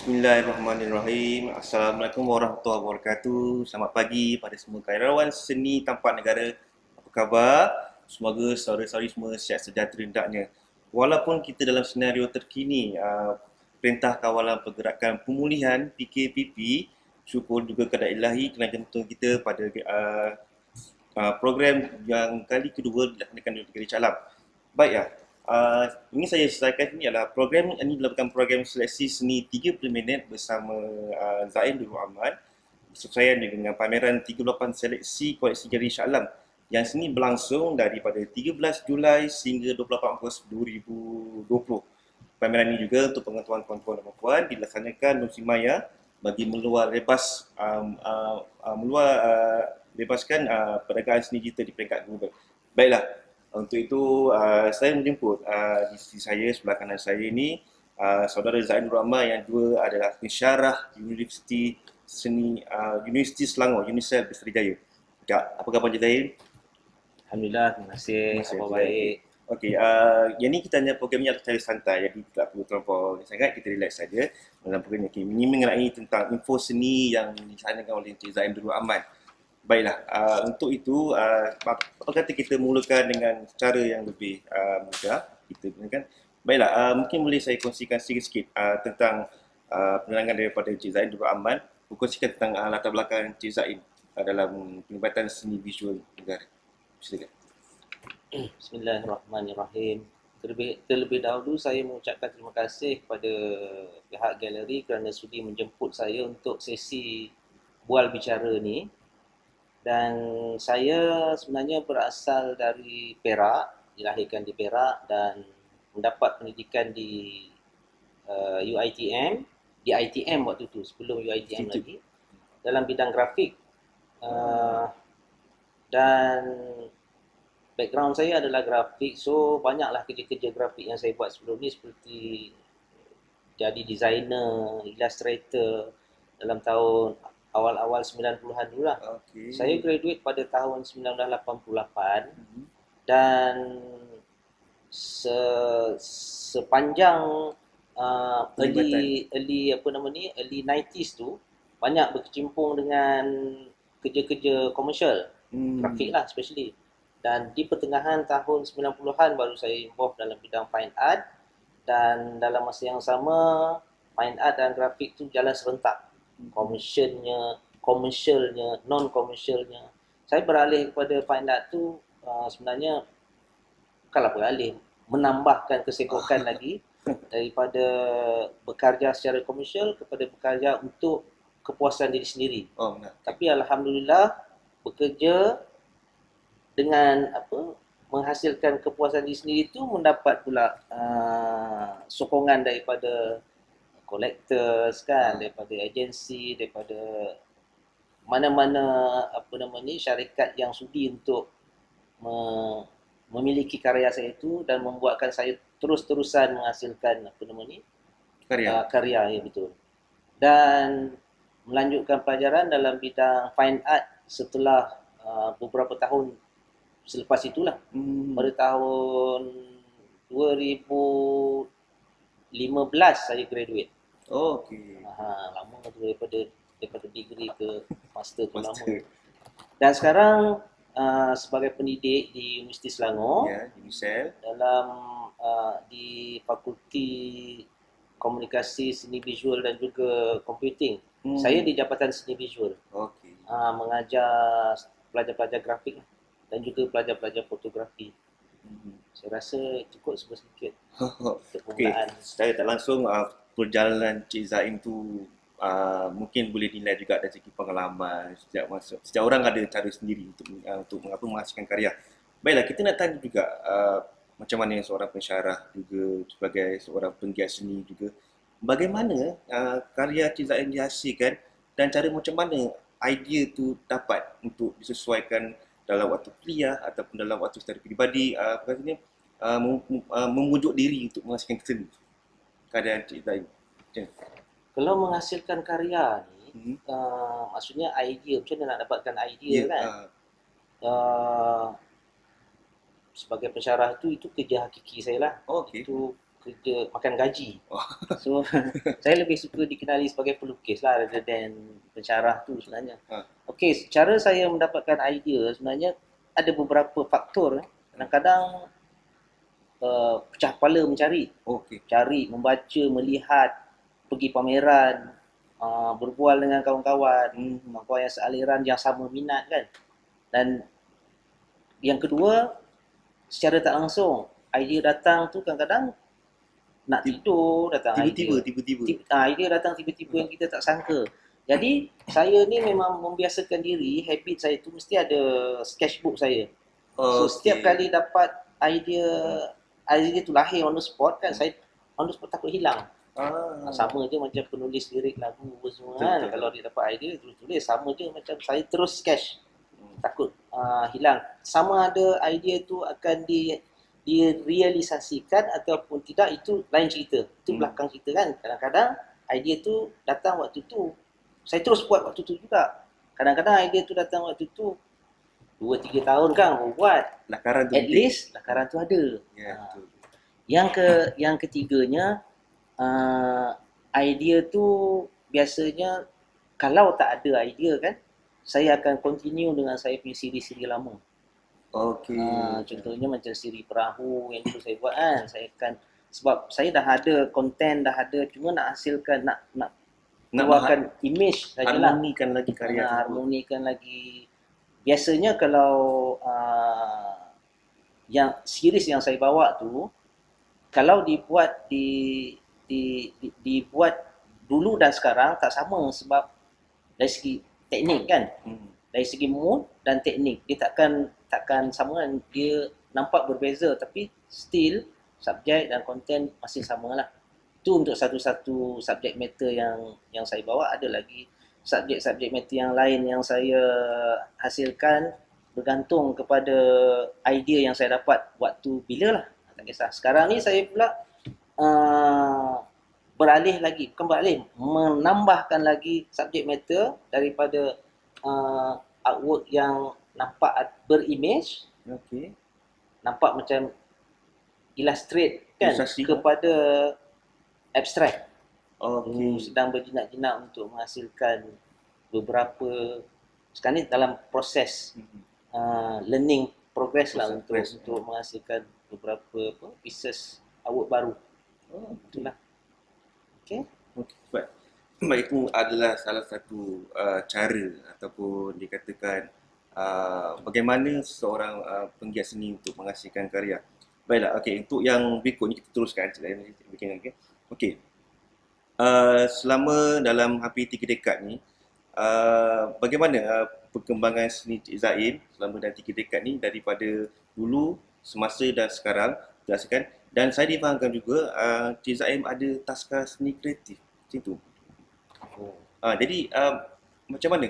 Bismillahirrahmanirrahim. Assalamualaikum warahmatullahi wabarakatuh. Selamat pagi pada semua karyawan seni tampak negara. Apa khabar? Semoga saudara-saudari semua sihat sejahtera hendaknya. Walaupun kita dalam senario terkini, Perintah Kawalan Pergerakan Pemulihan PKPP, syukur juga kepada ilahi kerana jantung kita pada program yang kali kedua dilaksanakan di negeri Shah Alam. Baiklah, ini saya selesaikan ini adalah program ini merupakan program seleksi seni 30 minit bersama Zain Nurul Ahmad bersesuaian dengan pameran 38 seleksi koleksi Galeri Shah Alam yang sini berlangsung daripada 13 Julai sehingga 28 Ogos 2020. Pameran ini juga untuk pengetahuan tuan-tuan dan puan dilaksanakan Musim Maya bagi bebaskan perdagangan seni digital di peringkat global. Baiklah, untuk itu saya menjemput di sisi saya, sebelah kanan saya ini, saudara Zain Rahman yang dua adalah pensyarah Universiti Seni Universiti Selangor, UNISEL Besar Ya, apa khabar Zain? Alhamdulillah, terima kasih. Apa baik. Okey, yang ni kita hanya programnya secara santai, jadi tak perlu terlampau sangat, kita relax saja dalam program ini. Ini mengenai tentang info seni yang disampaikan oleh Encik Zain Nurul Ahmad. Baiklah, untuk itu, apa kata kita mulakan dengan cara yang lebih mudah, kita gunakan. Baiklah, mungkin boleh saya kongsikan sikit-sikit tentang penerangan daripada Encik Zain Nurul Ahmad, kongsikan tentang latar belakang Encik Zain dalam penglibatan seni visual negara. Silakan. Bismillahirrahmanirrahim. Terlebih dahulu saya mengucapkan terima kasih kepada pihak galeri kerana sudi menjemput saya untuk sesi bual bicara ni. Dan saya sebenarnya berasal dari Perak, dilahirkan di Perak dan mendapat pendidikan di UiTM, di ITM waktu tu, sebelum UiTM lagi, dalam bidang grafik. Dan background saya adalah grafik, so banyaklah kerja-kerja grafik yang saya buat sebelum ni, seperti jadi designer, illustrator dalam tahun awal-awal 90-an dulu lah. Okey. Saya graduate pada tahun 1988 dan sepanjang early 90s tu banyak berkecimpung dengan kerja-kerja komersial, grafik lah especially. Dan di pertengahan tahun 90-an baru saya involved dalam bidang fine art, dan dalam masa yang sama fine art dan grafik tu jalan serentak. Komersialnya, non-komersialnya. Saya beralih kepada fine art tu sebenarnya bukanlah beralih, menambahkan kesibukan lagi daripada bekerja secara komersial kepada bekerja untuk kepuasan diri sendiri. Tapi alhamdulillah bekerja dengan menghasilkan kepuasan diri sendiri itu mendapat pula sokongan daripada collectors kan, daripada agensi, daripada mana-mana syarikat yang sudi untuk memiliki karya saya itu dan membuatkan saya terus-terusan menghasilkan karya ya, betul. Dan melanjutkan pelajaran dalam bidang fine art setelah beberapa tahun selepas itulah. Pada tahun 2015 saya graduate. Okey. Lama tu daripada degree ke master tu lama. Dan sekarang sebagai pendidik di Universiti Selangor, UNISEL, dalam di Fakulti Komunikasi Seni Visual dan juga Computing. Saya di Jabatan Seni Visual. Mengajar pelajar-pelajar grafik dan juga pelajar-pelajar fotografi. Saya rasa cukup sedikit untuk permulaan. Secara tak langsung perjalanan Cik Zain tu mungkin boleh nilai juga dari segi pengalaman. Setiap orang ada cara sendiri untuk menghasilkan karya. Baiklah, kita nak tanya juga macam mana seorang pensyarah juga sebagai seorang penggiat seni juga. Bagaimana karya Cik Zain dihasilkan dan cara macam mana idea tu dapat untuk disesuaikan dalam waktu kuliah ataupun dalam waktu secara peribadi, memujuk diri untuk menghasilkan seni keadaan Cik Zain. Kalau menghasilkan karya ni, maksudnya idea, macam mana nak dapatkan idea kan? Sebagai pensyarah itu kerja hakiki saya lah. Itu kerja makan gaji. Oh. So saya lebih suka dikenali sebagai pelukis lah rather than pensyarah tu sebenarnya. Okey, cara saya mendapatkan idea sebenarnya ada beberapa faktor. Kadang-kadang pecah kepala mencari. Cari, membaca, melihat, pergi pameran, berbual dengan kawan-kawan, kawan yang sealiran, yang sama minat kan. Dan yang kedua, secara tak langsung, idea datang tu kadang-kadang nak tidur, datang tiba-tiba. Idea datang tiba-tiba yang kita tak sangka. Jadi, saya ni memang membiasakan diri, habit saya tu mesti ada sketchbook saya. So, setiap kali dapat idea tu lahir on the spot kan, saya on the spot takut hilang. Sama je macam penulis lirik lagu semua kan. Kalau dia dapat idea, tulis. Sama je macam saya terus sketch. Takut hilang. Sama ada idea tu akan direalisasikan ataupun tidak, itu lain cerita. Itu belakang cerita kan. Kadang-kadang idea tu datang waktu tu, saya terus buat waktu tu juga. Kadang-kadang idea tu datang waktu tu 2-3 tahun kan buat. Lakaran tu at least lakaran tu ada. Yang ketiganya, idea tu biasanya kalau tak ada idea kan, saya akan continue dengan saya punya siri-siri lama. Contohnya macam siri perahu yang dulu saya buat kan, saya akan, sebab saya dah ada konten, dah ada, cuma nak hasilkan, nak keluarkan image sajalah. Harmonikan lagi karya tu. Harmonikan lagi. Biasanya kalau yang series yang saya bawa tu, kalau dibuat dibuat dulu dan sekarang tak sama, sebab dari segi teknik kan, dari segi mood dan teknik dia takkan sama kan. Dia nampak berbeza tapi still subjek dan konten masih samalah. Itu untuk satu-satu subjek matter yang saya bawa. Ada lagi subjek matter yang lain yang saya hasilkan bergantung kepada idea yang saya dapat waktu bila lah, tak kisah. Sekarang ni saya pula beralih lagi, bukan beralih, menambahkan lagi subjek matter daripada artwork yang nampak berimage, nampak macam illustrate kan, kepada abstrak. Sedang berjinak-jinak untuk menghasilkan beberapa, sekarang ni dalam proses learning progress lah untuk menghasilkan beberapa pieces artwork baru. Itulah. Baik, itu adalah salah satu cara ataupun dikatakan bagaimana seorang penggiat seni untuk menghasilkan karya. Baiklah, untuk yang berikutnya kita teruskan. Selama dalam hampir 3 dekad ni, bagaimana perkembangan seni Cik Zaim selama dalam 3 dekad ni daripada dulu, semasa dan sekarang, jelaskan. Dan saya difahamkan juga Cik Zaim ada taska seni kreatif, macam tu. Jadi macam mana?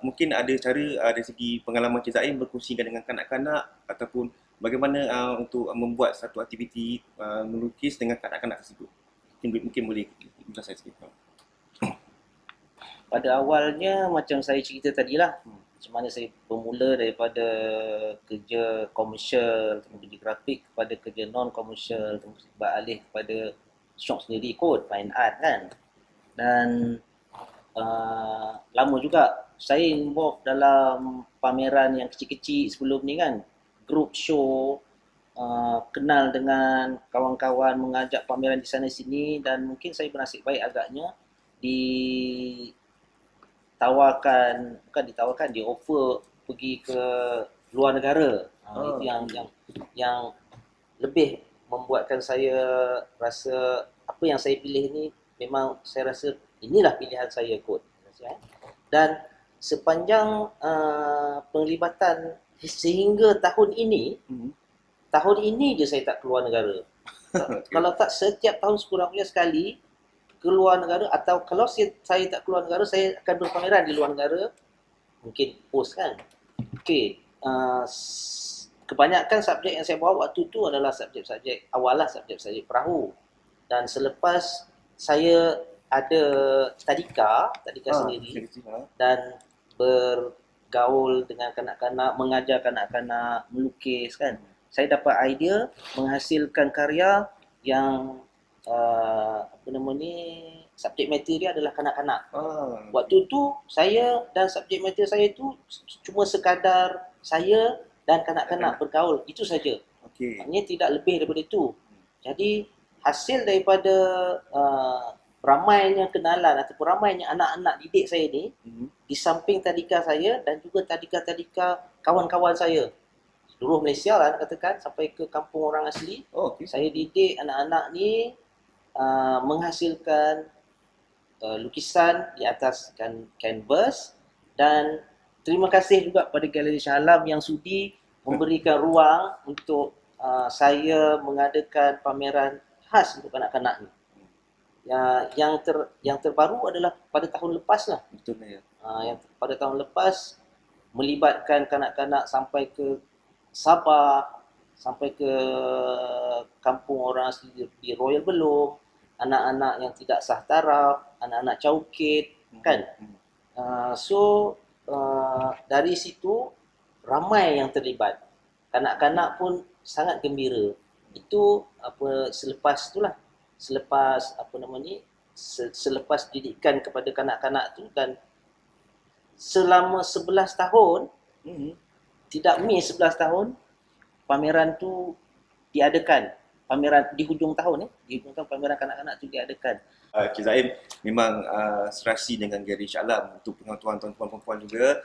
Mungkin ada cara dari segi pengalaman Cik Zaim berkongsikan dengan kanak-kanak, ataupun bagaimana untuk membuat satu aktiviti melukis dengan kanak-kanak tersebut. Mungkin boleh jelaskan sikit. Pada awalnya macam saya cerita tadilah, macam mana saya bermula daripada kerja komersial, kerja grafik, kepada kerja non-komersial, beralih kepada shop sendiri kot, fine art kan. Dan lama juga saya involve dalam pameran yang kecil-kecil sebelum ni kan, group show, kenal dengan kawan-kawan, mengajak pameran di sana sini, dan mungkin saya bernasib baik agaknya di offer pergi ke luar negara. Itu yang lebih membuatkan saya rasa apa yang saya pilih ni memang saya rasa inilah pilihan saya kot. Dan sepanjang penglibatan sehingga tahun ini je saya tak keluar negara. Kalau tak setiap tahun sekurang-kurangnya sekali keluar negara, atau kalau saya tak keluar negara, saya akan berpameran di luar negara, mungkin post kan. Kebanyakan subjek yang saya bawa waktu tu adalah subjek-subjek awal lah, subjek-subjek perahu. Dan selepas saya ada tadika sendiri dan bergaul dengan kanak-kanak, mengajar kanak-kanak melukis kan, saya dapat idea menghasilkan karya yang apa nama ni, subjek matter dia adalah kanak-kanak. Waktu tu saya dan subjek matter saya tu cuma sekadar saya dan kanak-kanak bergaul, itu saja. Maknanya tidak lebih daripada itu. Jadi hasil daripada ramainya kenalan ataupun ramainya anak-anak didik saya ni, di samping tadika saya dan juga tadika-tadika kawan-kawan saya seluruh Malaysia lah nak katakan, sampai ke kampung orang asli, saya didik anak-anak ni menghasilkan lukisan di atas kanvas. Dan terima kasih juga pada Galeri Shah Alam yang sudi memberikan ruang untuk saya mengadakan pameran khas untuk kanak-kanak ni. Yang terbaru adalah pada tahun lepas lah. Betul ya. Yang pada tahun lepas melibatkan kanak-kanak sampai ke Sabah, sampai ke kampung orang asli di Royal Belum, anak-anak yang tidak sah taraf, anak-anak caukit, kan? So dari situ ramai yang terlibat. Kanak-kanak pun sangat gembira. Itu selepas itulah, selepas selepas didikan kepada kanak-kanak tu, dan selama 11 tahun, tidak miss 11 tahun, pameran tu diadakan. Pameran di hujung tahun di hujung tahun pameran kanak-kanak tu diadakan. Cik Zaim memang serasi dengan Galeri Shah Alam untuk pengetahuan tuan-tuan perempuan juga,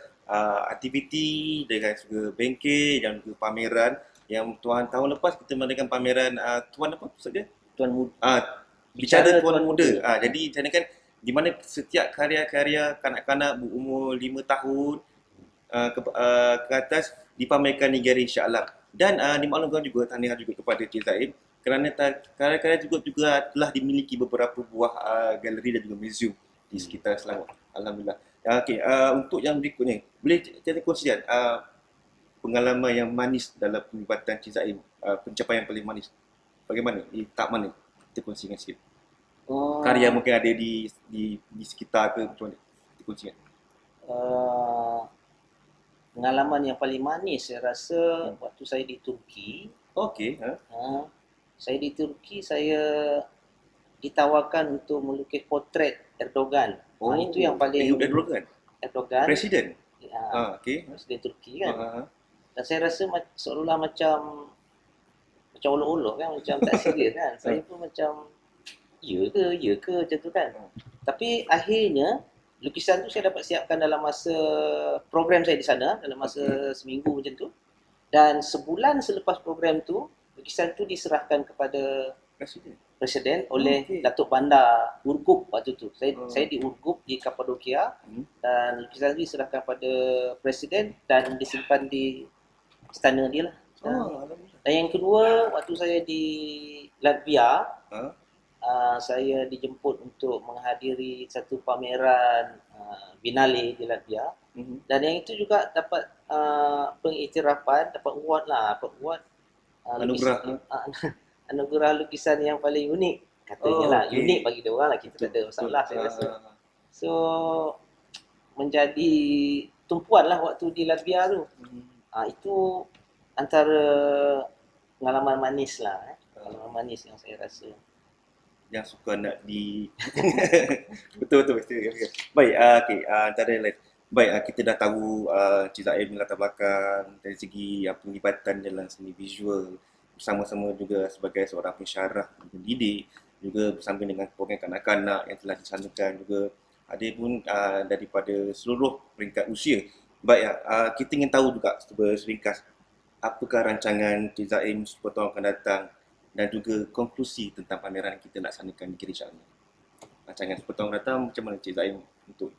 aktiviti dengan juga bengkel dan juga pameran yang tahun lepas kita mengadakan pameran Tuan apa maksud dia? Tuan Muda. Bicara Tuan Muda. Jadi macam kan di mana setiap karya-karya kanak-kanak berumur 5 tahun ke atas dipamerkan di Galeri Shah Alam. Dan dimaklumkan juga, tahniah juga kepada Cik Zaim kerana karya-karya juga telah dimiliki beberapa buah galeri dan juga museum di sekitar Selangor. Alhamdulillah. Okey, untuk yang berikutnya, boleh kita kongsikan pengalaman yang manis dalam penglibatan Cik Zaim, pencapaian paling manis. Bagaimana? Di tahap mana? Kita kongsikan sikit. Karya mungkin ada di sekitar ke macam mana? Kita kongsikan. Pengalaman yang paling manis saya rasa waktu saya di Turki. Okey. Saya di Turki, saya ditawarkan untuk melukis potret Erdogan. Itu yang paling... Erdogan. Presiden? Okay. Presiden Turki kan. Dan saya rasa seolah-olah macam olok-olok kan, macam tak serius kan. Saya pun macam, ya ke macam tu kan. Tapi akhirnya, lukisan tu saya dapat siapkan dalam masa program saya di sana, dalam masa seminggu macam tu. Dan sebulan selepas program tu, lukisan tu diserahkan kepada Presiden oleh Datuk Bandar Urgup waktu tu. Saya di Urgup, di Kapadokia, dan lukisan tu diserahkan pada Presiden dan disimpan di istana dia lah. Dan yang kedua, waktu saya di Latvia, saya dijemput untuk menghadiri satu pameran Biennale di Latvia. Dan yang itu juga dapat pengiktirafan, dapat award anugerah lukisan yang paling unik katanya lah. Unik bagi dia orang lah, kita tak ada masalah saya rasa. So menjadi tumpuan lah waktu di Latvia tu. Itu antara pengalaman manis lah, pengalaman manis yang saya rasa. Yang suka nak di betul. Baik, okey, antara lain. Baik, kita dah tahu Cik Zaim latar belakang dari segi penglibatan dalam seni visual, bersama-sama juga sebagai seorang pensyarah dan pendidik, juga bersama dengan program kanak-kanak yang telah dicanangkan juga. Ada pun daripada seluruh peringkat usia. Baik, kita ingin tahu juga secara ringkas, apakah rancangan Cik Zaim 10 tahun akan datang dan juga konklusi tentang pameran yang kita laksanakan di Galeri Shah Alam. Rancangan 10 tahun datang macam mana Cik Zaim untuk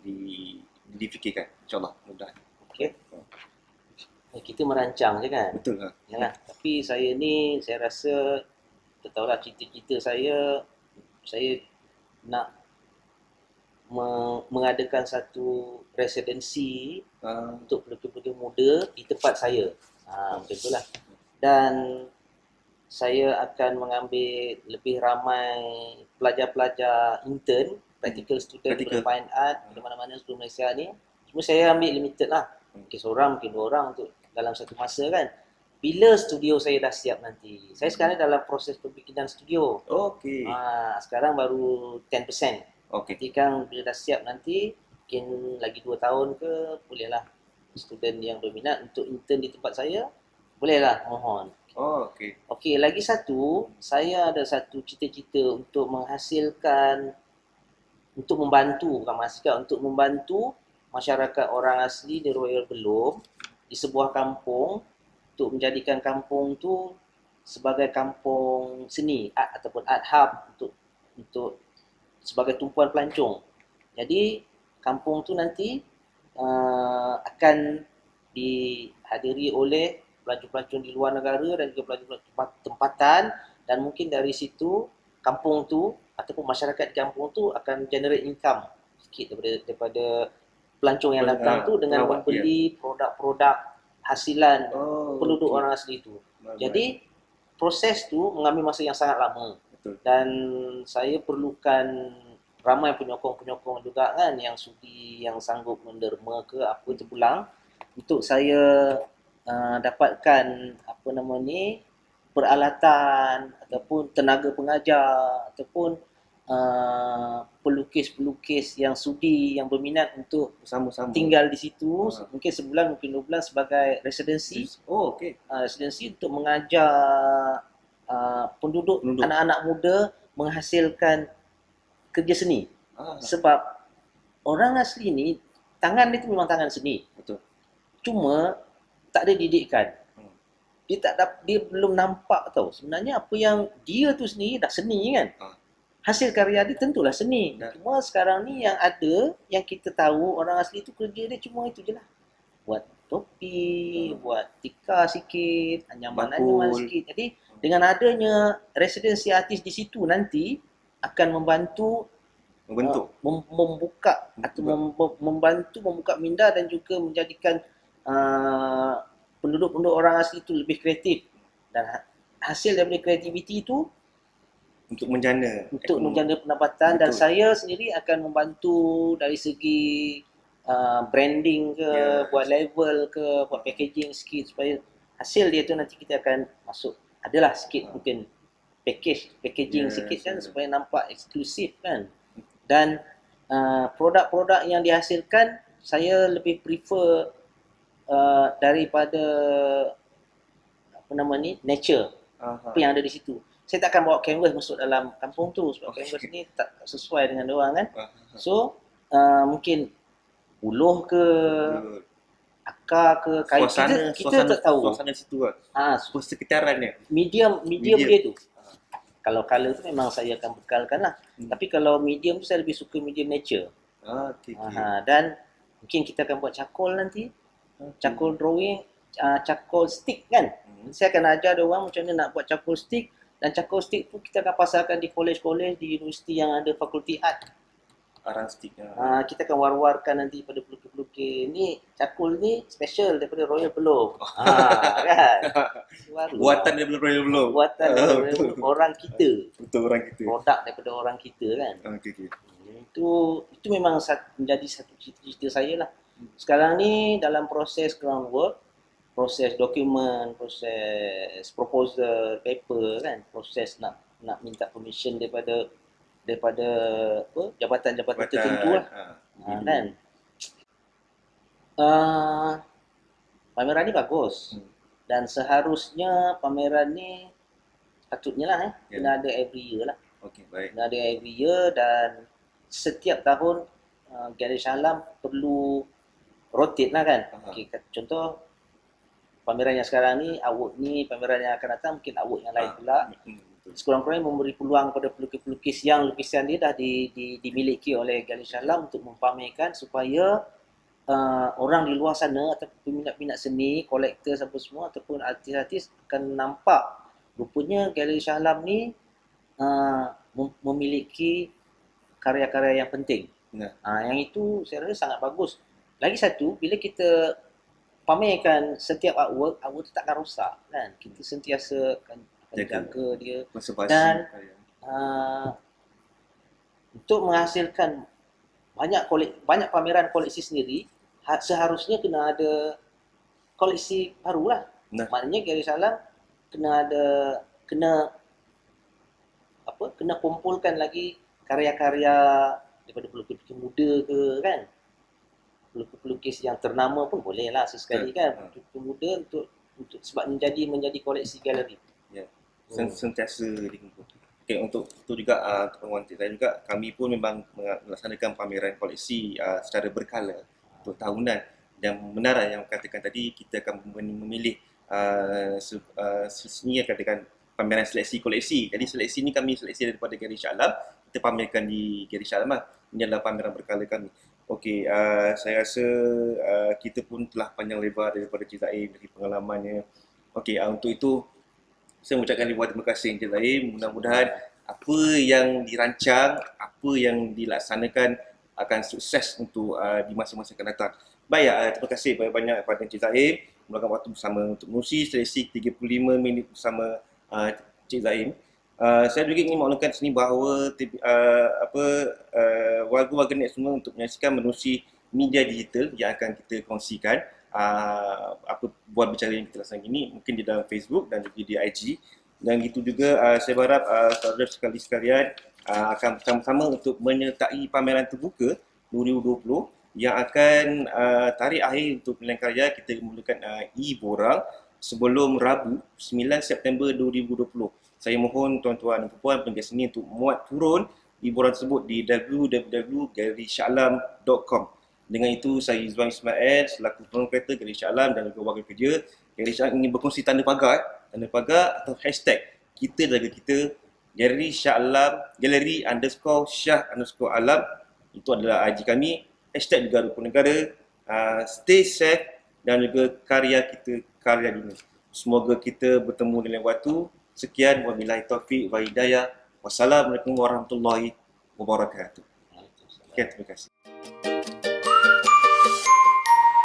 difikirkan, insyaAllah, mudah. Okey. Kita merancang je kan? Betul lah. Yalah, tapi saya ni, saya rasa, kita tahulah cita-cita saya nak mengadakan satu residensi untuk pelukis-pelukis muda di tempat saya. Macam itulah. Dan saya akan mengambil lebih ramai pelajar-pelajar intern, practical student di fine art di mana-mana seluruh Malaysia ni. Cuma saya ambil limited lah. Mungkin seorang, mungkin 2 orang untuk dalam satu masa kan. bila studio saya dah siap nanti. Saya sekarang dalam proses pembikinan studio. Okey. Sekarang baru 10%. Okey. Nanti kan bila dah siap nanti, mungkin lagi 2 tahun ke, bolehlah student yang berminat untuk intern di tempat saya, bolehlah mohon. Okey. Okey, lagi satu, saya ada satu cita-cita untuk menghasilkan, untuk membantu, bukan menghasilkan, untuk membantu masyarakat orang asli di Royal Belum di sebuah kampung untuk menjadikan kampung tu sebagai kampung seni art ataupun art hub untuk sebagai tumpuan pelancong. Jadi kampung tu nanti akan dihadiri oleh pelancong-pelancong di luar negara dan juga pelancong tempatan, dan mungkin dari situ kampung tu ataupun masyarakat di kampung tu akan generate income sikit daripada pelancong yang datang tu dengan membeli produk-produk hasilan penduduk orang asli itu. Jadi proses tu mengambil masa yang sangat lama. Betul. Dan saya perlukan ramai penyokong-penyokong juga kan yang sudi, yang sanggup menderma ke apa terpulang untuk saya dapatkan apa nama ni, peralatan ataupun tenaga pengajar ataupun pelukis-pelukis yang sudi, yang berminat untuk Sama-sama tinggal di situ mungkin sebulan, mungkin 2 bulan sebagai residensi. Okey. Residensi untuk mengajar penduduk, anak-anak muda menghasilkan kerja seni. Sebab orang asli ni tangan dia tu memang tangan seni. Betul. Cuma tak ada didikan. Dia belum nampak tau sebenarnya apa yang dia tu sendiri dah seni kan. Hasil karya dia tentulah seni. Cuma sekarang ni yang ada, yang kita tahu orang asli tu kerja dia cuma itu je lah. Buat topi, buat tikar sikit, anyaman-anyaman sikit. Jadi dengan adanya residensi artis di situ nanti akan membantu membuka atau membantu membuka minda dan juga menjadikan penduduk-penduduk orang asli itu lebih kreatif, dan hasil daripada kreativiti itu untuk menjana pendapatan. Betul. Dan saya sendiri akan membantu dari segi branding ke, buat label ke, buat packaging sikit supaya hasil dia tu nanti kita akan masuk, adalah sikit mungkin packaging sikit kan supaya nampak eksklusif kan. Dan produk-produk yang dihasilkan saya lebih prefer daripada apa nama ni, nature, apa yang ada di situ. Saya tak akan bawa canvas masuk dalam kampung tu sebab canvas ni tak sesuai dengan diorang kan. So mungkin uluh ke, akar ke, kayu, kita tak tahu. Suasana situ lah. Sekitarannya. Medium dia tu. Kalau colour tu memang saya akan bekalkan lah. Tapi kalau medium tu saya lebih suka medium nature. Dan mungkin kita akan buat charcoal nanti. Charcoal drawing, charcoal stick kan. Saya akan ajar dia orang macam mana nak buat charcoal stick. Dan charcoal stick tu kita akan pasarkan di college-college, di universiti yang ada fakulti art. Arang stick. Kita akan war-warkan nanti pada pelukis-pelukis. Ni charcoal ni special daripada Royal Belum. Kan? Buatan daripada Royal Belum. Buatan daripada orang kita. Betul, orang kita. Produk daripada orang kita kan. Okay. Itu memang menjadi satu cita-cita saya lah. Sekarang ni dalam proses groundwork, proses dokumen, proses proposal, paper kan, proses nak minta permission daripada apa, jabatan-jabatan tertentu lah. Kan. Pameran ni bagus. Dan seharusnya pameran ni patutnya lah kena ada every year lah. Okey, baik. Kena ada every year, dan setiap tahun Galeri Shah Alam perlu rotate lah kan. Okay, contoh pameran yang sekarang ni, award ni, pameran yang akan datang mungkin award yang lain pula. Sekurang-kurangnya memberi peluang kepada pelukis-pelukis yang lukisan dia dah dimiliki oleh Galeri Shah Alam untuk mempamerkan supaya orang di luar sana atau peminat-peminat seni, kolektor apa semua ataupun artis-artis akan nampak rupanya Galeri Shah Alam ni memiliki karya-karya yang penting. Yang itu saya rasa sangat bagus. Lagi satu, bila kita pamerkan setiap artwork tu takkan rosak kan. Kita sentiasa akan jaga dia. Dan untuk menghasilkan banyak pameran koleksi sendiri, seharusnya kena ada koleksi baru lah. Maknanya Galeri Shah Alam kena ada, kena kena kumpulkan lagi karya-karya daripada pelukis muda ke kan, pelukis yang ternama pun boleh lah sesekali kan, pelukis muda untuk sebab menjadi koleksi galeri. Ya, sentiasa dikumpul. Okay, untuk itu juga untuk penguantik saya juga, kami pun memang melaksanakan pameran koleksi secara berkala untuk tahunan. Dan benar yang katakan tadi, kita akan memilih seni yang katakan pameran seleksi koleksi. Jadi seleksi ni kami seleksi daripada Galeri Shah Alam, kita pamerkan di Galeri Shah Alam lah. Ini adalah pameran berkala kami. Okey, saya rasa kita pun telah panjang lebar daripada Cik Zaim dari pengalamannya. Okey, untuk itu saya mengucapkan ribuan terima kasih Encik Zaim. Mudah-mudahan apa yang dirancang, apa yang dilaksanakan akan sukses untuk di masa-masa akan datang. Baik, terima kasih banyak-banyak kepada Encik Zaim meluangkan waktu bersama untuk mengurusi sesi 35 minit bersama Encik Zaim. Saya juga ingin maklumkan sini bahawa warga-warga net semua untuk menyaksikan menerusi media digital yang akan kita kongsikan buat bicara yang kita laksanakan ini, mungkin di dalam Facebook dan juga di IG. Dan itu juga saya berharap saudara sekalian akan bersama-sama untuk menyertai pameran terbuka 2020 yang akan tarikh akhir untuk pilihan karya kita mulakan e-borang sebelum Rabu 9 September 2020. Saya mohon tuan-tuan dan puan penggiat seni untuk muat turun e-borang tersebut di www.galerishaalam.com. Dengan itu, saya Izwan Ismail selaku pengelola kereta Galeri Shah Alam dan juga wakil kerja Galeri Shah Alam ingin berkongsi tanda pagar atau hashtag kita jaga kita, Galeri Shah Alam, Galeri_Shah_Alam. Itu adalah IG kami. Hashtag juga rukun negara, stay safe dan juga karya kita, karya dunia. Semoga kita bertemu di lain waktu. Sekian, wabillahi taufiq wa hidayah. Wassalamualaikum warahmatullahi wabarakatuh. Sekian, terima kasih.